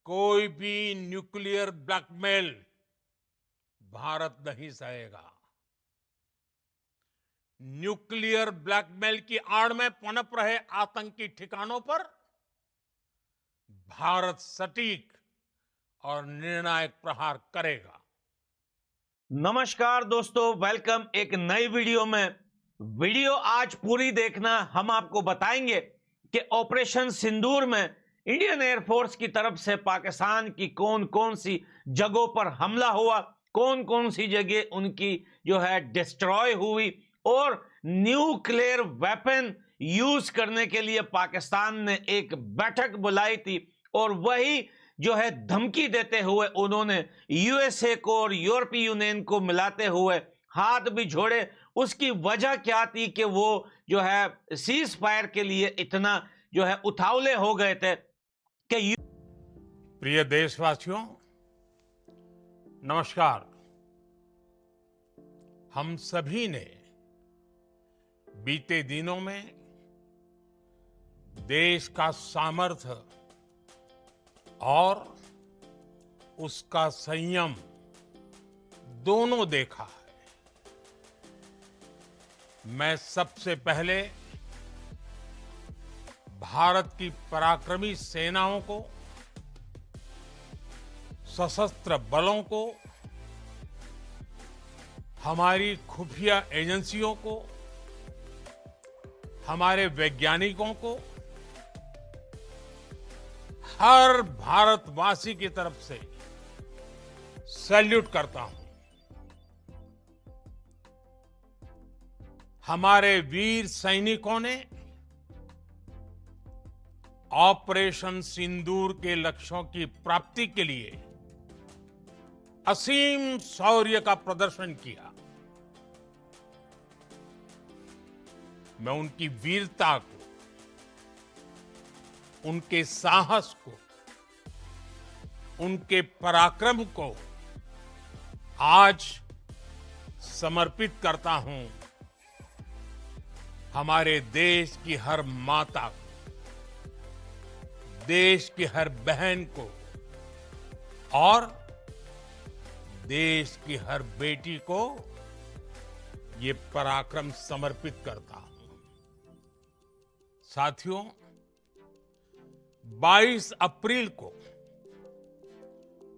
कोई भी nuclear blackmail Bharat नहीं सहेगा। न्यूक्लियर ब्लैकमेल की आड़ में पनप रहे आतंकी ठिकानों पर भारत सटीक और निर्णायक प्रहार करेगा। नमस्कार दोस्तों, वेलकम एक नई वीडियो में। वीडियो आज पूरी देखना। हम आपको बताएंगे कि ऑपरेशन सिंदूर में इंडियन एयरफोर्स की तरफ से पाकिस्तान की कौन कौन सी जगहों पर हमला हुआ, कौन कौन सी जगह उनकी डिस्ट्रॉय हुई और न्यूक्लियर वेपन यूज करने के लिए पाकिस्तान ने एक बैठक बुलाई थी और वही धमकी देते हुए उन्होंने यूएसए को और यूरोपीय यूनियन को मिलाते हुए हाथ भी जोड़े। उसकी वजह क्या थी कि वो सीज फायर के लिए इतना उतावले हो गए थे कि प्रिय देशवासियों, नमस्कार। हम सभी ने बीते दिनों में देश का सामर्थ्य और उसका संयम दोनों देखा है। मैं सबसे पहले भारत की पराक्रमी सेनाओं को, सशस्त्र बलों को, हमारी खुफिया एजेंसियों को, हमारे वैज्ञानिकों को, हर भारतवासी की तरफ से सैल्यूट करता हूं। हमारे वीर सैनिकों ने ऑपरेशन सिंदूर के लक्ष्यों की प्राप्ति के लिए असीम शौर्य का प्रदर्शन किया। मैं उनकी वीरता को, उनके साहस को, उनके पराक्रम को आज समर्पित करता हूं हमारे देश की हर माता को, देश की हर बहन को और देश की हर बेटी को ये पराक्रम समर्पित करता हूं। साथियों, 22 अप्रैल को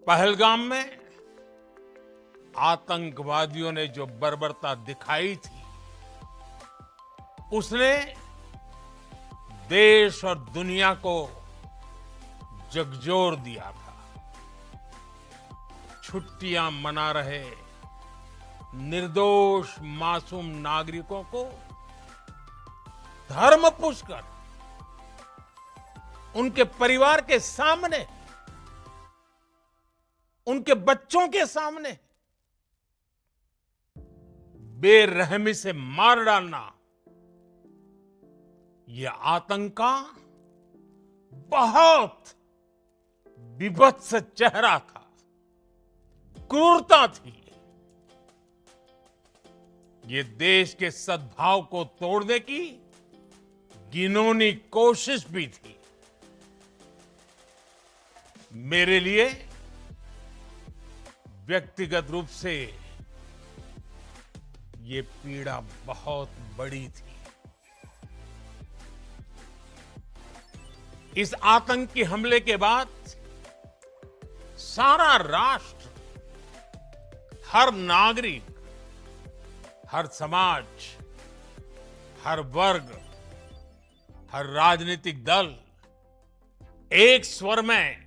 पहलगाम में आतंकवादियों ने जो बर्बरता दिखाई थी, उसने देश और दुनिया को झकझोर दिया था। छुट्टियां मना रहे निर्दोष मासूम नागरिकों को धर्म पूछकर उनके परिवार के सामने, उनके बच्चों के सामने बेरहमी से मार डालना, यह आतंक का बहुत विभत्स चेहरा था, क्रूरता थी। ये देश के सद्भाव को तोड़ने की घिनौनी कोशिश भी थी। मेरे लिए व्यक्तिगत रूप से ये पीड़ा बहुत बड़ी थी। इस आतंकी हमले के बाद सारा राष्ट्र, हर नागरिक, हर समाज, हर वर्ग, हर राजनीतिक दल एक स्वर में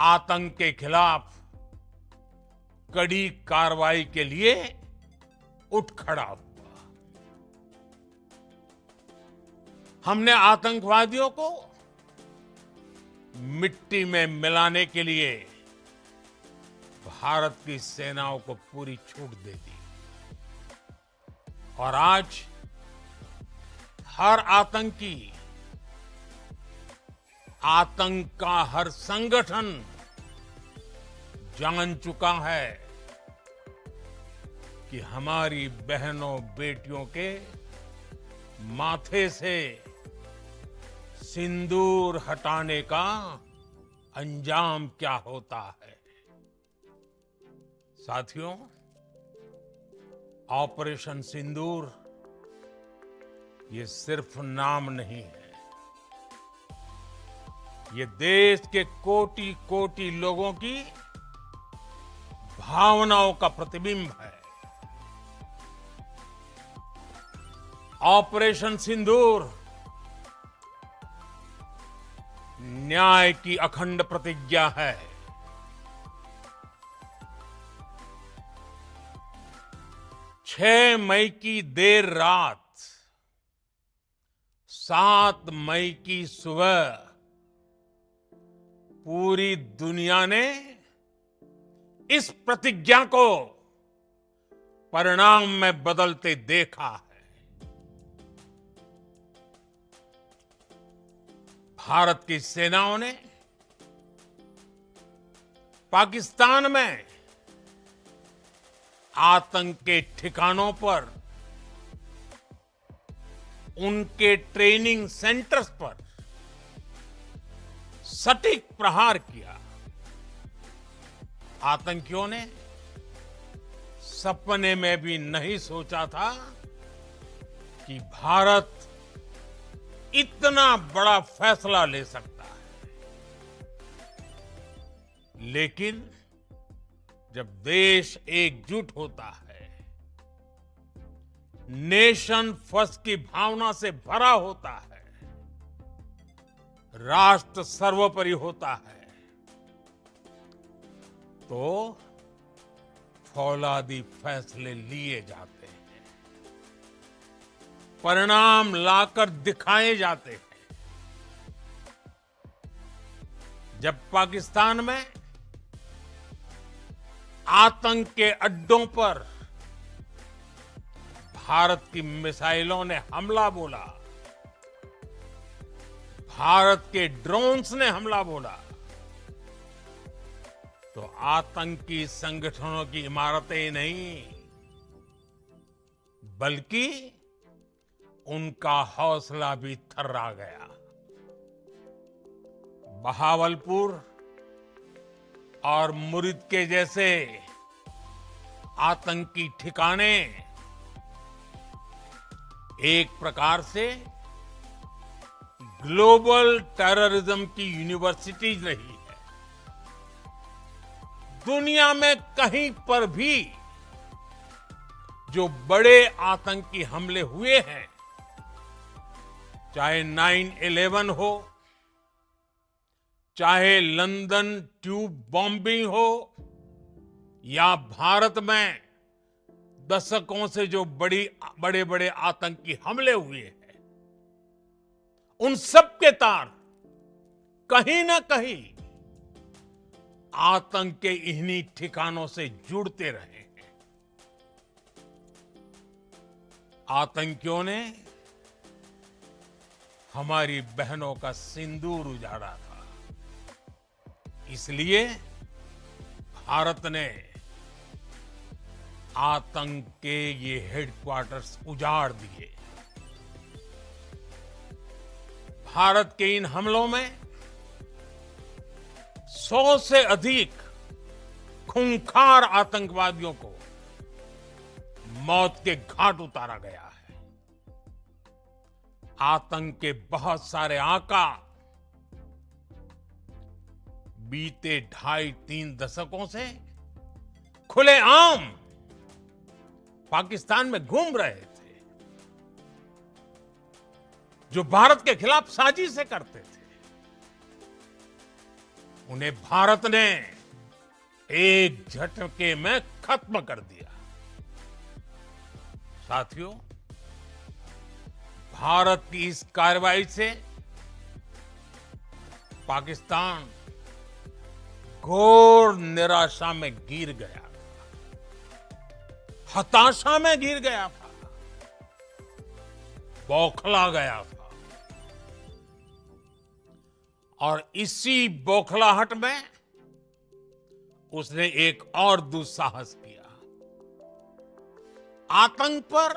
आतंक के खिलाफ कड़ी कार्रवाई के लिए उठ खड़ा हुआ। हमने आतंकवादियों को मिट्टी में मिलाने के लिए भारत की सेनाओं को पूरी छूट दे दी और आज हर आतंकी, आतंक का हर संगठन जान चुका है कि हमारी बहनों बेटियों के माथे से सिंदूर हटाने का अंजाम क्या होता है। साथियों, ऑपरेशन सिंदूर ये सिर्फ नाम नहीं है, ये देश के कोटि कोटि लोगों की भावनाओं का प्रतिबिंब है। ऑपरेशन सिंदूर न्याय की अखंड प्रतिज्ञा है। 6 मई की देर रात, 7 मई की सुबह पूरी दुनिया ने इस प्रतिज्ञा को परिणाम में बदलते देखा है। भारत की सेनाओं ने पाकिस्तान में आतंक के ठिकानों पर, उनके ट्रेनिंग सेंटर्स पर सटीक प्रहार किया। आतंकियों ने सपने में भी नहीं सोचा था कि भारत इतना बड़ा फैसला ले सकता है। लेकिन जब देश एकजुट होता है, नेशन फर्स्ट की भावना से भरा होता है, राष्ट्र सर्वोपरि होता है, तो फौलादी फैसले लिए जाते हैं, परिणाम लाकर दिखाए जाते हैं। जब पाकिस्तान में आतंक के अड्डों पर भारत की मिसाइलों ने हमला बोला, भारत के ड्रोन्स ने हमला बोला, तो आतंकी संगठनों की इमारतें नहीं, बल्कि उनका हौसला भी थर्रा गया। बहावलपुर और मुरिद के जैसे आतंकी ठिकाने एक प्रकार से ग्लोबल टेररिज्म की यूनिवर्सिटीज रही है। दुनिया में कहीं पर भी जो बड़े आतंकी हमले हुए हैं, चाहे 9/11 हो, चाहे लंदन ट्यूब बॉम्बिंग हो, या भारत में दशकों से जो बड़े बड़े आतंकी हमले हुए हैं, उन सब के तार कहीं ना कहीं आतंक के इन्हीं ठिकानों से जुड़ते रहे हैं। आतंकियों ने हमारी बहनों का सिंदूर उजाड़ा था, इसलिए भारत ने आतंक के ये हेडक्वार्टर्स उजाड़ दिए। भारत के इन हमलों में 100 से अधिक खूंखार आतंकवादियों को मौत के घाट उतारा गया है। आतंक के बहुत सारे आका बीते 2.5-3 दशकों से खुलेआम पाकिस्तान में घूम रहे थे, जो भारत के खिलाफ साजिशें करते थे। उन्हें भारत ने एक झटके में खत्म कर दिया। साथियों, भारत की इस कार्रवाई से पाकिस्तान घोर निराशा में गिर गया था, हताशा में गिर गया था, बौखला गया था। और इसी बौखलाहट में उसने एक और दुस्साहस किया। आतंक पर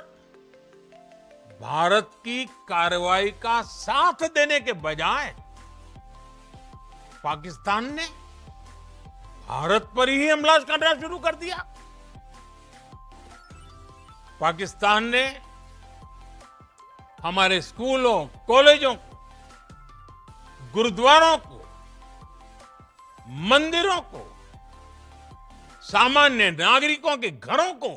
भारत की कार्रवाई का साथ देने के बजाय पाकिस्तान ने भारत पर ही हमला करना शुरू कर दिया। पाकिस्तान ने हमारे स्कूलों, कॉलेजों को, गुरुद्वारों को, मंदिरों को, सामान्य नागरिकों के घरों को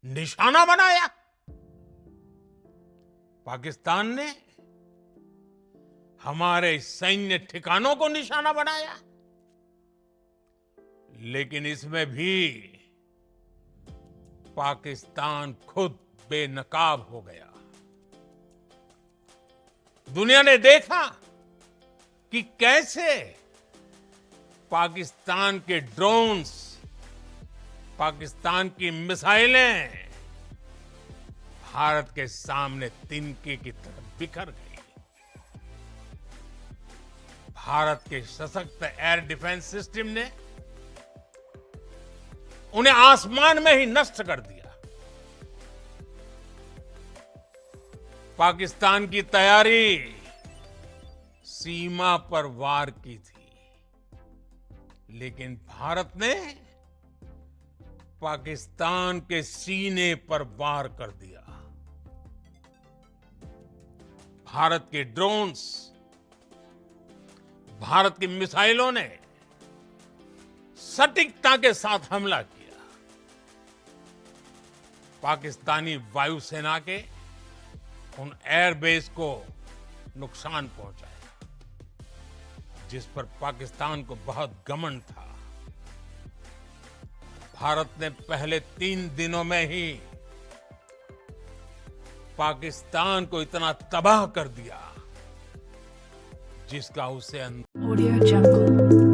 निशाना बनाया। पाकिस्तान ने हमारे सैन्य ठिकानों को निशाना बनाया। लेकिन इसमें भी पाकिस्तान खुद बेनकाब हो गया। दुनिया ने देखा कि कैसे पाकिस्तान के ड्रोन्स, पाकिस्तान की मिसाइलें भारत के सामने तिनके की तरह बिखर गई। भारत के सशक्त एयर डिफेंस सिस्टम ने उन्हें आसमान में ही नष्ट कर दिया। पाकिस्तान की तैयारी सीमा पर वार की थी, लेकिन भारत ने पाकिस्तान के सीने पर वार कर दिया। भारत के ड्रोन्स, भारत की मिसाइलों ने सटीकता के साथ हमला किया। पाकिस्तानी वायुसेना के उन एयरबेस को नुकसान पहुंचाया, जिस पर पाकिस्तान को बहुत घमंड था। भारत ने पहले 3 दिनों में ही पाकिस्तान को इतना तबाह कर दिया, जिसका उसे Audio Jungle.